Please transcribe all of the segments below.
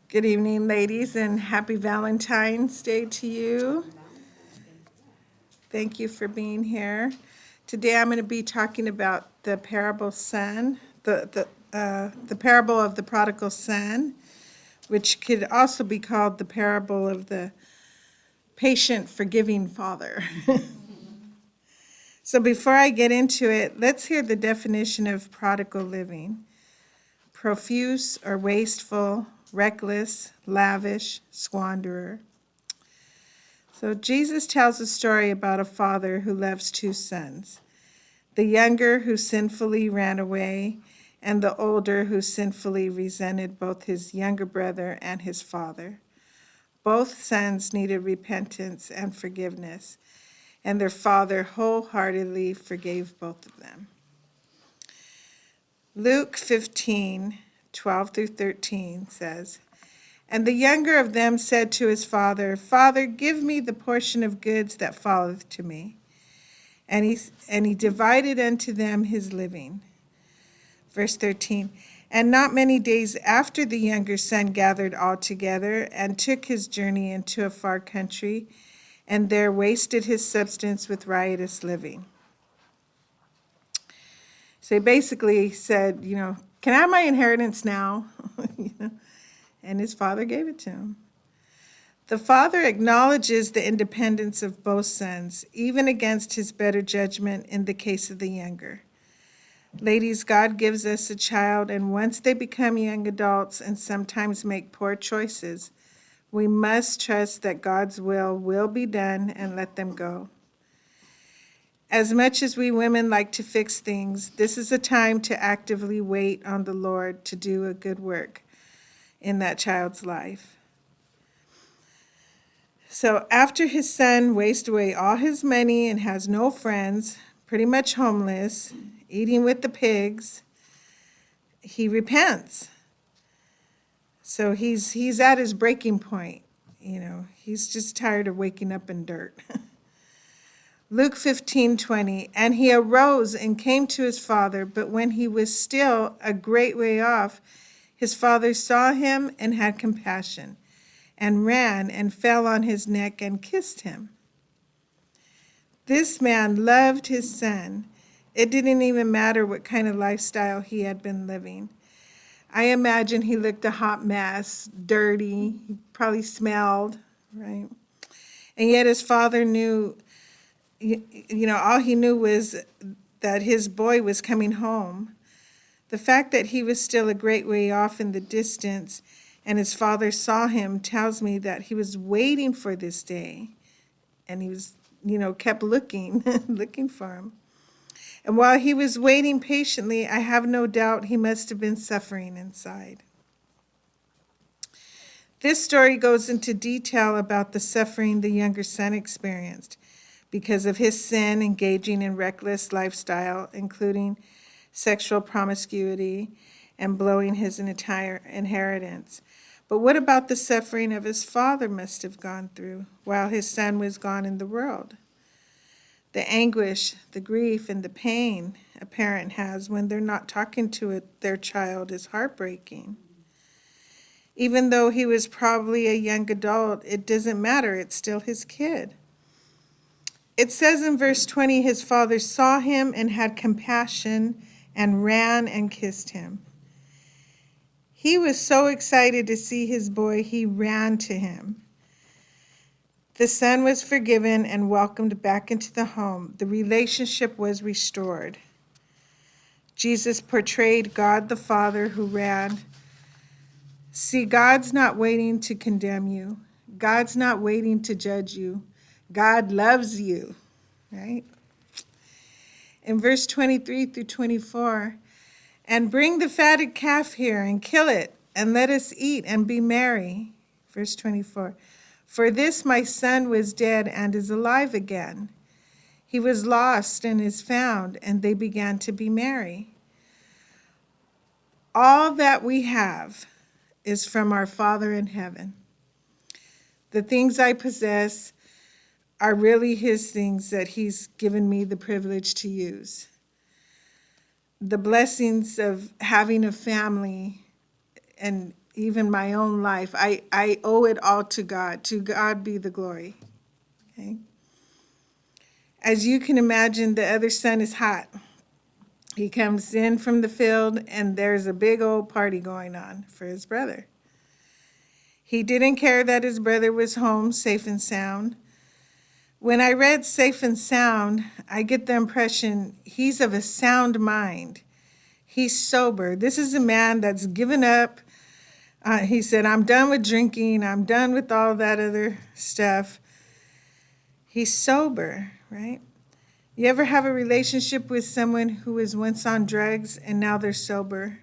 Good evening, ladies, and happy Valentine's Day to you. Thank you for being here. Today I'm going to be talking about the parable son, the parable of the prodigal son, which could also be called the parable of the patient, forgiving father. So before I get into it, let's hear the definition of prodigal living. Profuse or wasteful, reckless, lavish, squanderer. So Jesus tells a story about a father who loves two sons, the younger who sinfully ran away, and the older who sinfully resented both his younger brother and his father. Both sons needed repentance and forgiveness, and their father wholeheartedly forgave both of them. Luke 15:12 through 13 says, "And the younger of them said to his father, Father, give me the portion of goods that falleth to me. And he divided unto them his living." Verse 13, "And not many days after the younger son gathered all together, and took his journey into a far country, and there wasted his substance with riotous living." So he basically said, can I have my inheritance now? And his father gave it to him. The father acknowledges the independence of both sons, even against his better judgment in the case of the younger. Ladies, God gives us a child, and once they become young adults and sometimes make poor choices, we must trust that God's will be done and let them go. As much as we women like to fix things, this is a time to actively wait on the Lord to do a good work in that child's life. So after his son wastes away all his money and has no friends, pretty much homeless, eating with the pigs, he repents. So he's at his breaking point. He's just tired of waking up in dirt. Luke 15:20, "And he arose and came to his father, but when he was still a great way off, his father saw him and had compassion, and ran and fell on his neck and kissed him." This man loved his son. It didn't even matter what kind of lifestyle he had been living. I imagine he looked a hot mess, dirty, he probably smelled, right? And yet his father knew, all he knew was that his boy was coming home. The fact that he was still a great way off in the distance and his father saw him tells me that he was waiting for this day. And he was, kept looking, looking for him. And while he was waiting patiently, I have no doubt he must have been suffering inside. This story goes into detail about the suffering the younger son experienced because of his sin engaging in reckless lifestyle, including sexual promiscuity and blowing his entire inheritance. But what about the suffering of his father must have gone through while his son was gone in the world? The anguish, the grief, and the pain a parent has when they're not talking to their child is heartbreaking. Even though he was probably a young adult, it doesn't matter, it's still his kid. It says in verse 20, his father saw him and had compassion and ran and kissed him. He was so excited to see his boy, he ran to him. The son was forgiven and welcomed back into the home. The relationship was restored. Jesus portrayed God the Father who ran. See, God's not waiting to condemn you. God's not waiting to judge you. God loves you, right? In verse 23 through 24, "And bring the fatted calf here and kill it, and let us eat and be merry." Verse 24, "For this my son was dead and is alive again. He was lost and is found," and they began to be merry. All that we have is from our Father in heaven. The things I possess are really his things that he's given me the privilege to use. The blessings of having a family and even my own life. I owe it all to God. To God be the glory. Okay? As you can imagine, the other son is hot. He comes in from the field, and there's a big old party going on for his brother. He didn't care that his brother was home, safe and sound. When I read safe and sound, I get the impression he's of a sound mind. He's sober. This is a man that's given up. He said, I'm done with drinking. I'm done with all that other stuff. He's sober, right? You ever have a relationship with someone who was once on drugs and now they're sober?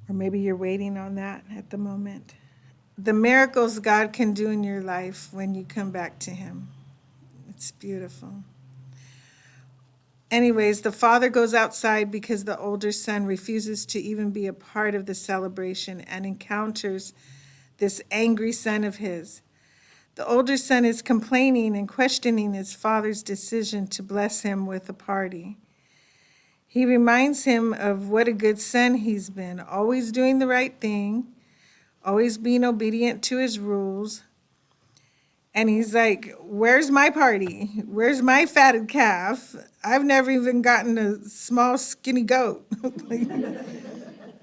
Or maybe you're waiting on that at the moment. The miracles God can do in your life when you come back to him. It's beautiful. Anyways, the father goes outside because the older son refuses to even be a part of the celebration and encounters this angry son of his. The older son is complaining and questioning his father's decision to bless him with a party. He reminds him of what a good son he's been, always doing the right thing, always being obedient to his rules. And he's like, where's my party? Where's my fatted calf? I've never even gotten a small, skinny goat.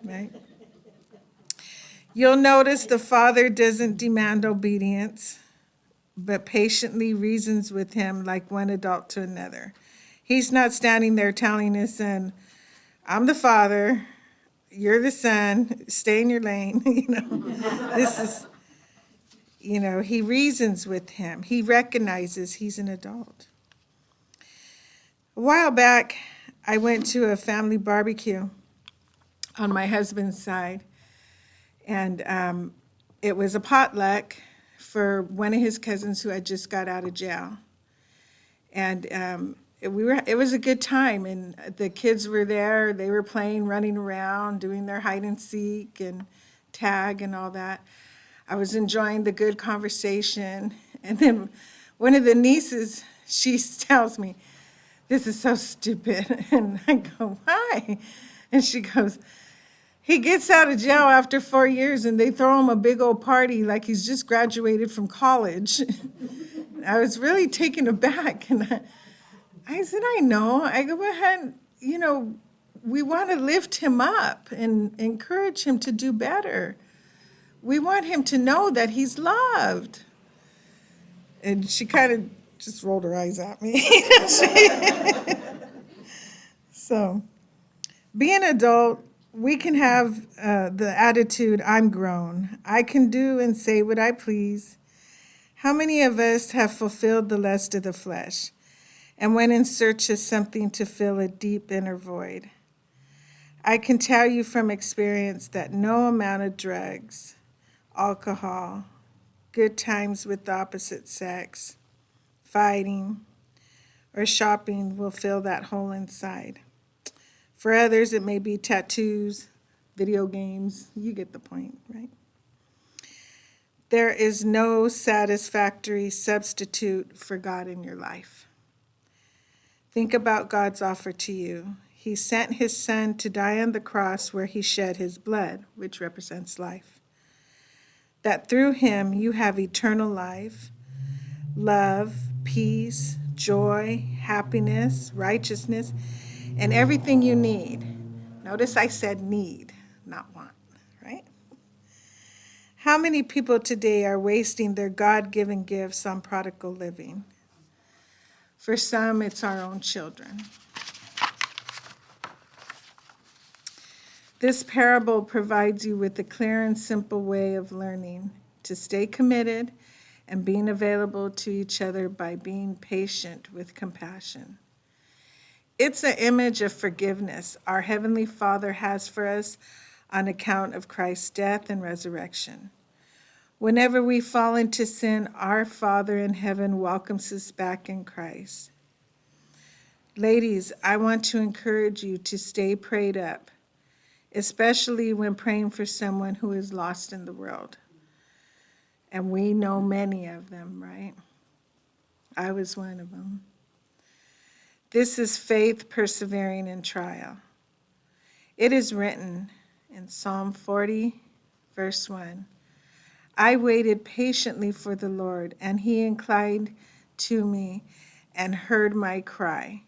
Right? You'll notice the father doesn't demand obedience, but patiently reasons with him like one adult to another. He's not standing there telling his son, I'm the father, you're the son, stay in your lane. This is, he reasons with him. He recognizes he's an adult. A while back, I went to a family barbecue on my husband's side, and it was a potluck for one of his cousins who had just got out of jail. And it was a good time, and the kids were there. They were playing, running around, doing their hide and seek and tag and all that. I was enjoying the good conversation. And then one of the nieces, she tells me, this is so stupid. And I go, why? And she goes, he gets out of jail after 4 years and they throw him a big old party like he's just graduated from college. I was really taken aback. And I said, I know. I go ahead, we want to lift him up and encourage him to do better. We want him to know that he's loved. And she kind of just rolled her eyes at me. So, being an adult, we can have the attitude, I'm grown. I can do and say what I please. How many of us have fulfilled the lust of the flesh and went in search of something to fill a deep inner void? I can tell you from experience that no amount of drugs, alcohol, good times with the opposite sex, fighting, or shopping will fill that hole inside. For others, it may be tattoos, video games. You get the point, right? There is no satisfactory substitute for God in your life. Think about God's offer to you. He sent his son to die on the cross where he shed his blood, which represents life. That through him you have eternal life, love, peace, joy, happiness, righteousness, and everything you need. Notice I said need, not want, right? How many people today are wasting their God-given gifts on prodigal living? For some, it's our own children. This parable provides you with a clear and simple way of learning to stay committed and being available to each other by being patient with compassion. It's an image of forgiveness our Heavenly Father has for us on account of Christ's death and resurrection. Whenever we fall into sin, our Father in heaven welcomes us back in Christ. Ladies, I want to encourage you to stay prayed up, especially when praying for someone who is lost in the world. And we know many of them, right? I was one of them. This is faith persevering in trial. It is written, in Psalm 40, verse 1. I waited patiently for the Lord, and he inclined to me and heard my cry.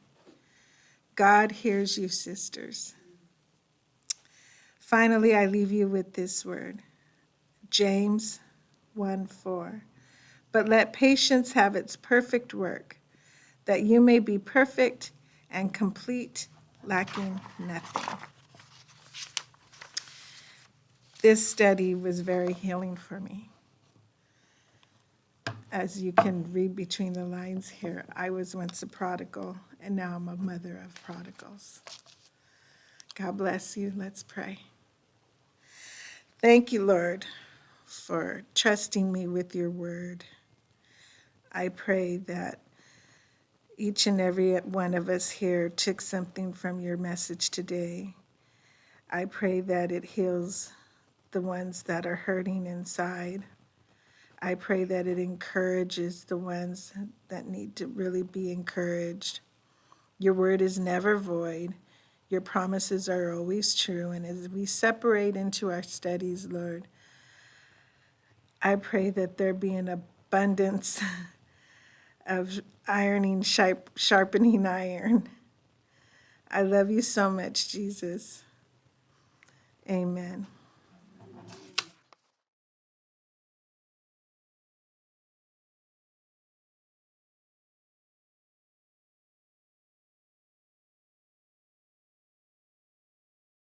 God hears you, sisters. Finally, I leave you with this word, James 1:4. But let patience have its perfect work, that you may be perfect and complete, lacking nothing. This study was very healing for me. As you can read between the lines here, I was once a prodigal, and now I'm a mother of prodigals. God bless you. Let's pray. Thank you, Lord, for trusting me with your word. I pray that each and every one of us here took something from your message today. I pray that it heals the ones that are hurting inside. I pray that it encourages the ones that need to really be encouraged. Your word is never void. Your promises are always true. And as we separate into our studies, Lord, I pray that there be an abundance of ironing, sharpening iron. I love you so much, Jesus. Amen.